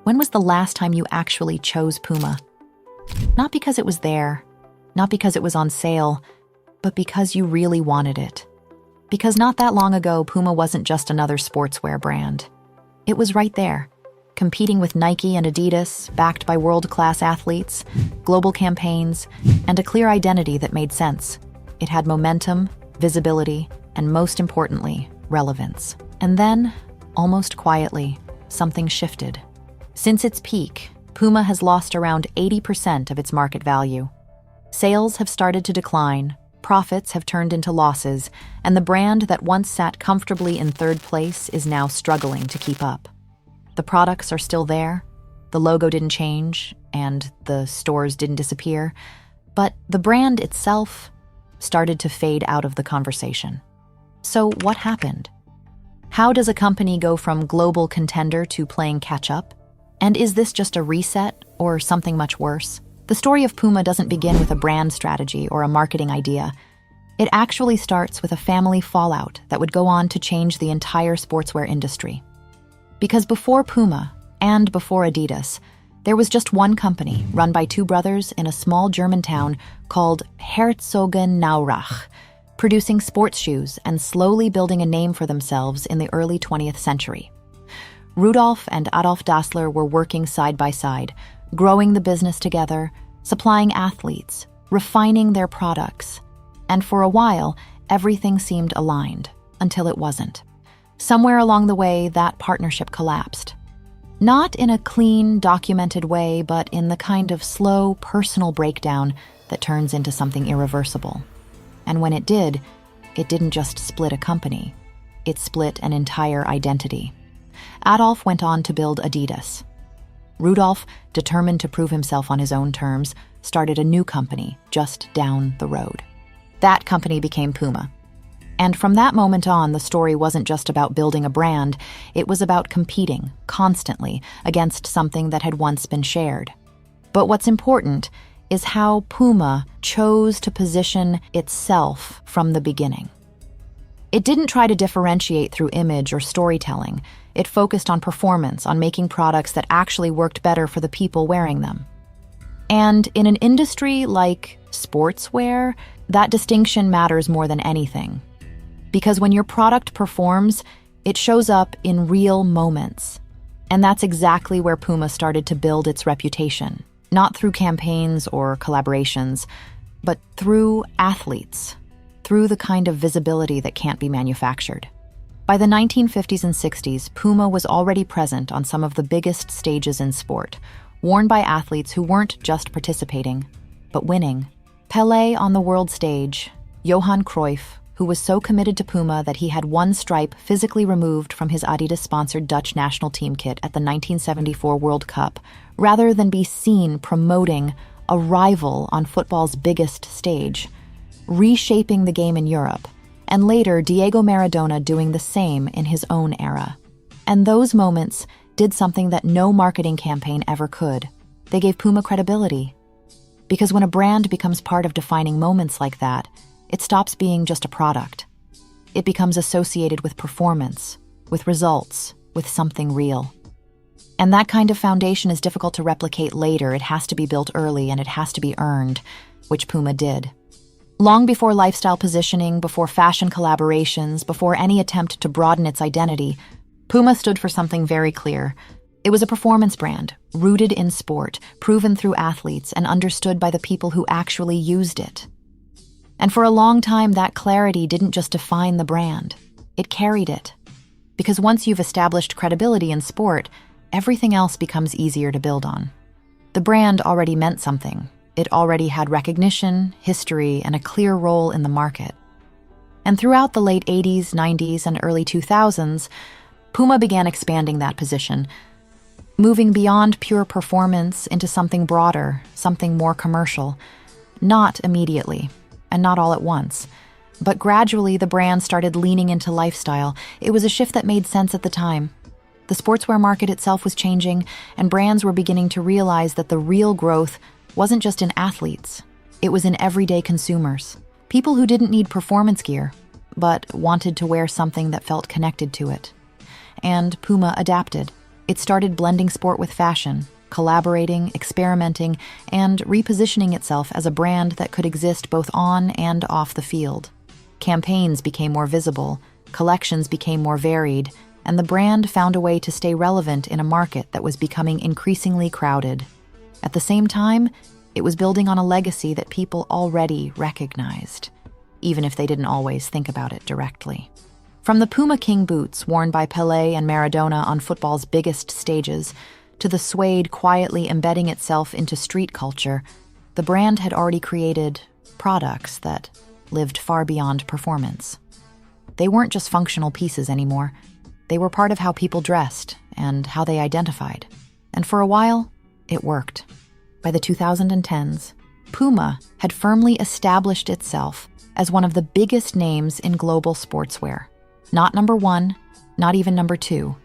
When was the last time you actually chose Puma? Not because it was there, not because it was on sale, but because you really wanted it. Because not that long ago, Puma wasn't just another sportswear brand. It was right there, competing with Nike and Adidas, backed by world-class athletes, global campaigns, and a clear identity that made sense. It had momentum, visibility, and most importantly, relevance. And then, almost quietly, something shifted. Since its peak, Puma has lost around 80% of its market value. Sales have started to decline, profits have turned into losses, and the brand that once sat comfortably in third place is now struggling to keep up. The products are still there, the logo didn't change, and the stores didn't disappear, but the brand itself started to fade out of the conversation. So what happened? How does a company go from global contender to playing catch-up? And is this just a reset or something much worse? The story of Puma doesn't begin with a brand strategy or a marketing idea. It actually starts with a family fallout that would go on to change the entire sportswear industry. Because before Puma and before Adidas, there was just one company run by two brothers in a small German town called Herzogenaurach, producing sports shoes and slowly building a name for themselves in the early 20th century. Rudolf and Adolf Dassler were working side by side, growing the business together, supplying athletes, refining their products. And for a while, everything seemed aligned, until it wasn't. Somewhere along the way, that partnership collapsed. Not in a clean, documented way, but in the kind of slow, personal breakdown that turns into something irreversible. And when it did, it didn't just split a company. It split an entire identity. Adolf went on to build Adidas. Rudolf, determined to prove himself on his own terms, started a new company just down the road. That company became Puma. And from that moment on, the story wasn't just about building a brand, it was about competing, constantly, against something that had once been shared. But what's important is how Puma chose to position itself from the beginning. It didn't try to differentiate through image or storytelling. It focused on performance, on making products that actually worked better for the people wearing them. And in an industry like sportswear, that distinction matters more than anything. Because when your product performs, it shows up in real moments. And that's exactly where Puma started to build its reputation. Not through campaigns or collaborations, but through athletes, through the kind of visibility that can't be manufactured. By the 1950s and 60s, Puma was already present on some of the biggest stages in sport, worn by athletes who weren't just participating, but winning. Pelé on the world stage, Johan Cruyff, who was so committed to Puma that he had one stripe physically removed from his Adidas-sponsored Dutch national team kit at the 1974 World Cup, rather than be seen promoting a rival on football's biggest stage, reshaping the game in Europe, and later Diego Maradona doing the same in his own era. And those moments did something that no marketing campaign ever could. They gave Puma credibility. Because when a brand becomes part of defining moments like that, it stops being just a product. It becomes associated with performance, with results, with something real. And that kind of foundation is difficult to replicate later. It has to be built early and it has to be earned, which Puma did. Long before lifestyle positioning, before fashion collaborations, before any attempt to broaden its identity, Puma stood for something very clear. It was a performance brand, rooted in sport, proven through athletes, and understood by the people who actually used it. And for a long time, that clarity didn't just define the brand. It carried it. Because once you've established credibility in sport, everything else becomes easier to build on. The brand already meant something. It already had recognition, history, and a clear role in the market. And throughout the late 80s, 90s, and early 2000s, Puma began expanding that position, moving beyond pure performance into something broader, something more commercial. Not immediately, and not all at once. But gradually, the brand started leaning into lifestyle. It was a shift that made sense at the time. The sportswear market itself was changing, and brands were beginning to realize that the real growth wasn't just in athletes. It was in everyday consumers. People who didn't need performance gear, but wanted to wear something that felt connected to it. And Puma adapted. It started blending sport with fashion, collaborating, experimenting, and repositioning itself as a brand that could exist both on and off the field. Campaigns became more visible, collections became more varied, and the brand found a way to stay relevant in a market that was becoming increasingly crowded. At the same time, it was building on a legacy that people already recognized, even if they didn't always think about it directly. From the Puma King boots worn by Pelé and Maradona on football's biggest stages, to the suede quietly embedding itself into street culture, the brand had already created products that lived far beyond performance. They weren't just functional pieces anymore. They were part of how people dressed and how they identified. And for a while, it worked. By the 2010s, Puma had firmly established itself as one of the biggest names in global sportswear. Not number one, not even number two,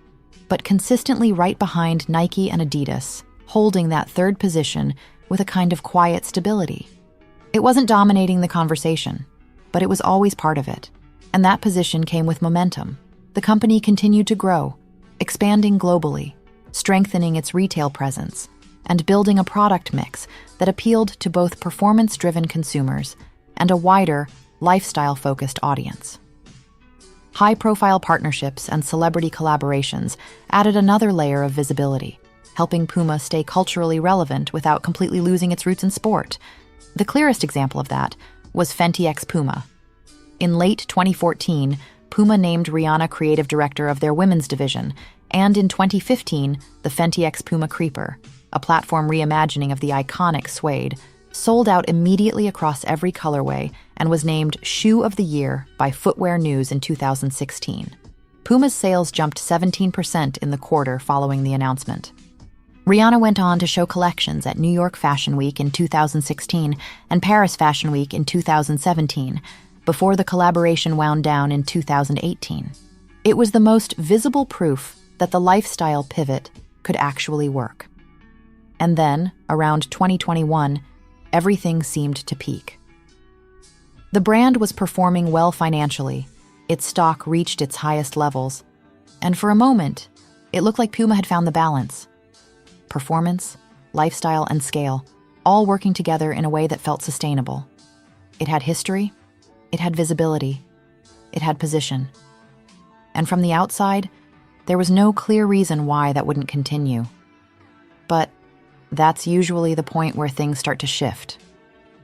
but consistently right behind Nike and Adidas, holding that third position with a kind of quiet stability. It wasn't dominating the conversation, but it was always part of it. And that position came with momentum. The company continued to grow, expanding globally, strengthening its retail presence, and building a product mix that appealed to both performance-driven consumers and a wider, lifestyle-focused audience. High-profile partnerships and celebrity collaborations added another layer of visibility, helping Puma stay culturally relevant without completely losing its roots in sport. The clearest example of that was Fenty x Puma. In late 2014, Puma named Rihanna creative director of their women's division, and in 2015, the Fenty x Puma Creeper, a platform reimagining of the iconic suede, sold out immediately across every colorway and was named Shoe of the Year by Footwear News in 2016. Puma's sales jumped 17% in the quarter following the announcement. Rihanna went on to show collections at New York Fashion Week in 2016 and Paris Fashion Week in 2017, before the collaboration wound down in 2018. It was the most visible proof that the lifestyle pivot could actually work. And then, around 2021, everything seemed to peak. The brand was performing well financially, its stock reached its highest levels, and for a moment, it looked like Puma had found the balance. Performance, lifestyle, and scale, all working together in a way that felt sustainable. It had history, it had visibility, it had position. And from the outside, there was no clear reason why that wouldn't continue. But that's usually the point where things start to shift,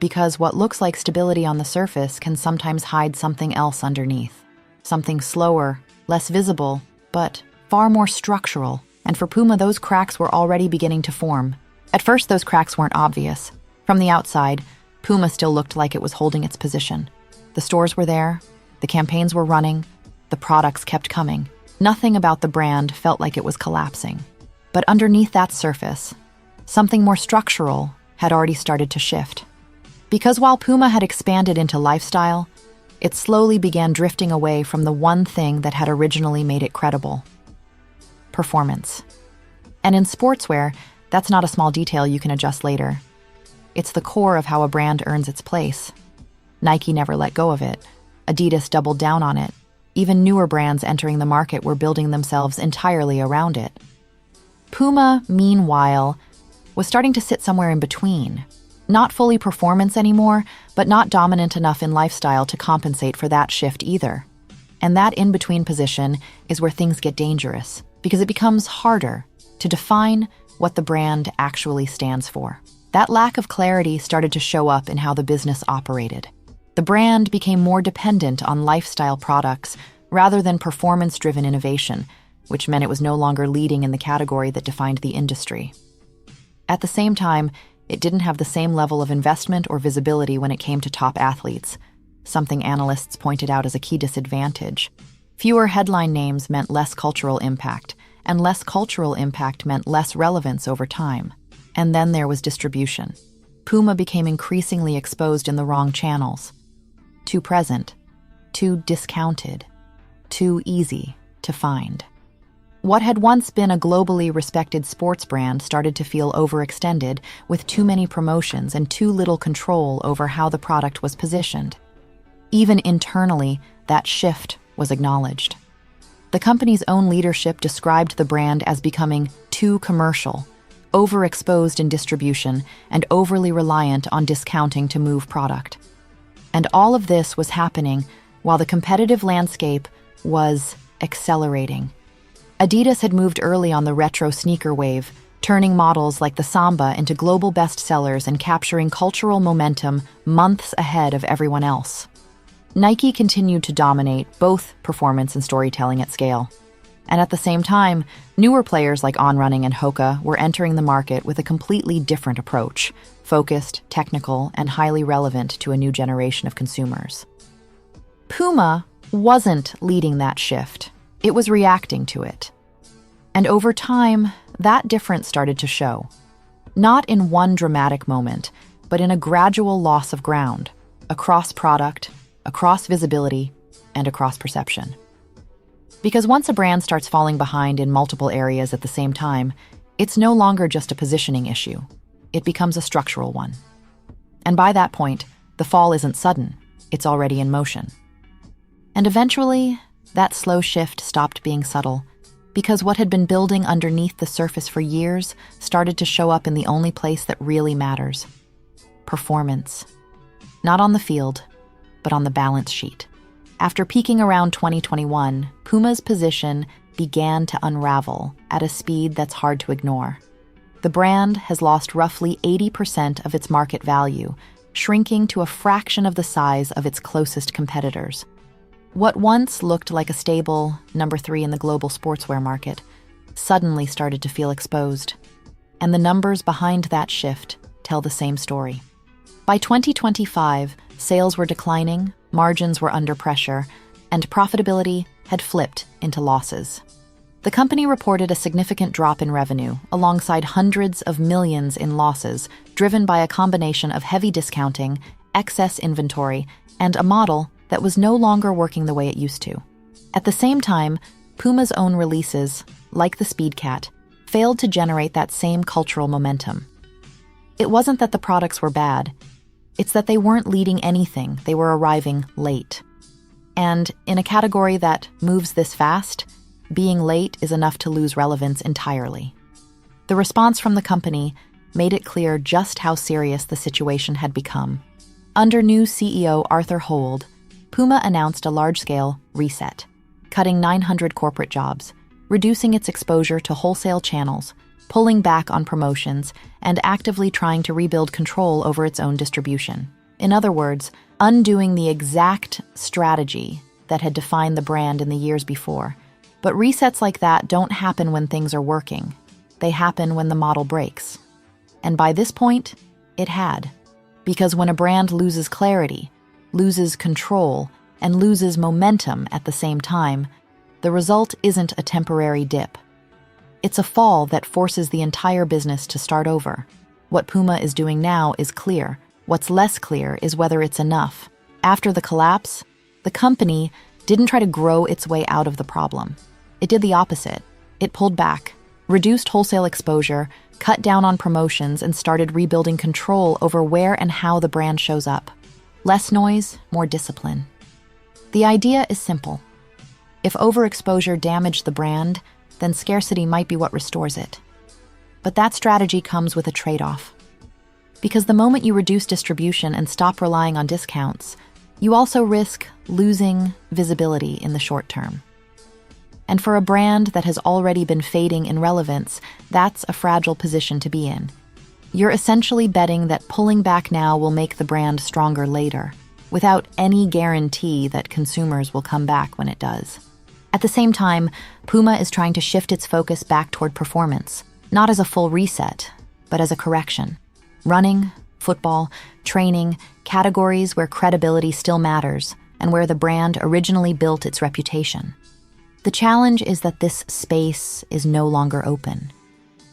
because what looks like stability on the surface can sometimes hide something else underneath. Something slower, less visible, but far more structural. And for Puma, those cracks were already beginning to form. At first, those cracks weren't obvious. From the outside, Puma still looked like it was holding its position. The stores were there, the campaigns were running, the products kept coming. Nothing about the brand felt like it was collapsing. But underneath that surface, something more structural had already started to shift. Because while Puma had expanded into lifestyle, it slowly began drifting away from the one thing that had originally made it credible: performance. And in sportswear, that's not a small detail you can adjust later. It's the core of how a brand earns its place. Nike never let go of it. Adidas doubled down on it. Even newer brands entering the market were building themselves entirely around it. Puma, meanwhile, was starting to sit somewhere in between. Not fully performance anymore, but not dominant enough in lifestyle to compensate for that shift either. And that in-between position is where things get dangerous, because it becomes harder to define what the brand actually stands for. That lack of clarity started to show up in how the business operated. The brand became more dependent on lifestyle products rather than performance-driven innovation, which meant it was no longer leading in the category that defined the industry. At the same time, it didn't have the same level of investment or visibility when it came to top athletes, something analysts pointed out as a key disadvantage. Fewer headline names meant less cultural impact, and less cultural impact meant less relevance over time. And then there was distribution. Puma became increasingly exposed in the wrong channels. Too present, too discounted, too easy to find. What had once been a globally respected sports brand started to feel overextended, with too many promotions and too little control over how the product was positioned. Even internally, that shift was acknowledged. The company's own leadership described the brand as becoming too commercial, overexposed in distribution, and overly reliant on discounting to move product. And all of this was happening while the competitive landscape was accelerating. Adidas had moved early on the retro sneaker wave, turning models like the Samba into global bestsellers and capturing cultural momentum months ahead of everyone else. Nike continued to dominate both performance and storytelling at scale. And at the same time, newer players like On Running and Hoka were entering the market with a completely different approach, focused, technical, and highly relevant to a new generation of consumers. Puma wasn't leading that shift. It was reacting to it. And over time, that difference started to show. Not in one dramatic moment, but in a gradual loss of ground, across product, across visibility, and across perception. Because once a brand starts falling behind in multiple areas at the same time, it's no longer just a positioning issue. It becomes a structural one. And by that point, the fall isn't sudden, it's already in motion. And eventually, that slow shift stopped being subtle, because what had been building underneath the surface for years started to show up in the only place that really matters: performance. Not on the field, but on the balance sheet. After peaking around 2021, Puma's position began to unravel at a speed that's hard to ignore. The brand has lost roughly 80% of its market value, shrinking to a fraction of the size of its closest competitors. What once looked like a stable number 3 in the global sportswear market suddenly started to feel exposed. And the numbers behind that shift tell the same story. By 2025, sales were declining, margins were under pressure, and profitability had flipped into losses. The company reported a significant drop in revenue, alongside hundreds of millions in losses, driven by a combination of heavy discounting, excess inventory, and a model that was no longer working the way it used to. At the same time, Puma's own releases, like the Speedcat, failed to generate that same cultural momentum. It wasn't that the products were bad, it's that they weren't leading anything, they were arriving late. And in a category that moves this fast, being late is enough to lose relevance entirely. The response from the company made it clear just how serious the situation had become. Under new CEO Arthur Holt, Puma announced a large-scale reset, cutting 900 corporate jobs, reducing its exposure to wholesale channels, pulling back on promotions, and actively trying to rebuild control over its own distribution. In other words, undoing the exact strategy that had defined the brand in the years before. But resets like that don't happen when things are working. They happen when the model breaks. And by this point, it had. Because when a brand loses clarity, loses control, and loses momentum at the same time, the result isn't a temporary dip. It's a fall that forces the entire business to start over. What Puma is doing now is clear. What's less clear is whether it's enough. After the collapse, the company didn't try to grow its way out of the problem. It did the opposite. It pulled back, reduced wholesale exposure, cut down on promotions, and started rebuilding control over where and how the brand shows up. Less noise, more discipline. The idea is simple. If overexposure damaged the brand, then scarcity might be what restores it. But that strategy comes with a trade-off. Because the moment you reduce distribution and stop relying on discounts, you also risk losing visibility in the short term. And for a brand that has already been fading in relevance, that's a fragile position to be in. You're essentially betting that pulling back now will make the brand stronger later, without any guarantee that consumers will come back when it does. At the same time, Puma is trying to shift its focus back toward performance, not as a full reset, but as a correction. Running, football, training, categories where credibility still matters, and where the brand originally built its reputation. The challenge is that this space is no longer open.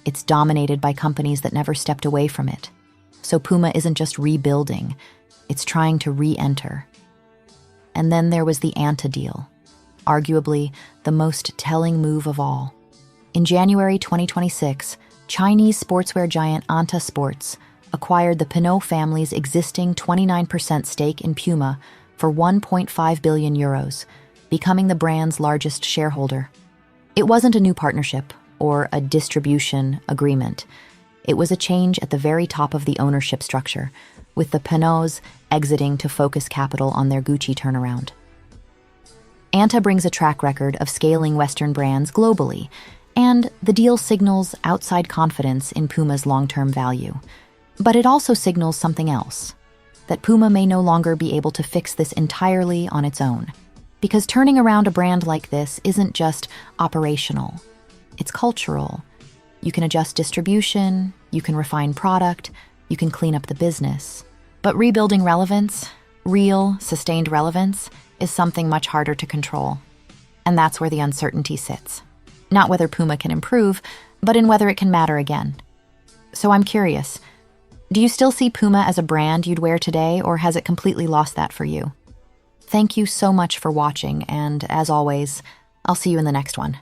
It's dominated by companies that never stepped away from it. So Puma isn't just rebuilding, it's trying to re-enter. And then there was the Anta deal, arguably the most telling move of all. In January 2026, Chinese sportswear giant Anta Sports acquired the Pinot family's existing 29% stake in Puma for 1.5 billion euros, becoming the brand's largest shareholder. It wasn't a new partnership or a distribution agreement. It was a change at the very top of the ownership structure, with the Pinaults exiting to focus capital on their Gucci turnaround. Anta brings a track record of scaling Western brands globally, and the deal signals outside confidence in Puma's long-term value. But it also signals something else, that Puma may no longer be able to fix this entirely on its own. Because turning around a brand like this isn't just operational, it's cultural. You can adjust distribution, you can refine product, you can clean up the business. But rebuilding relevance, real, sustained relevance, is something much harder to control. And that's where the uncertainty sits. Not whether Puma can improve, but in whether it can matter again. So I'm curious, do you still see Puma as a brand you'd wear today, or has it completely lost that for you? Thank you so much for watching, and as always, I'll see you in the next one.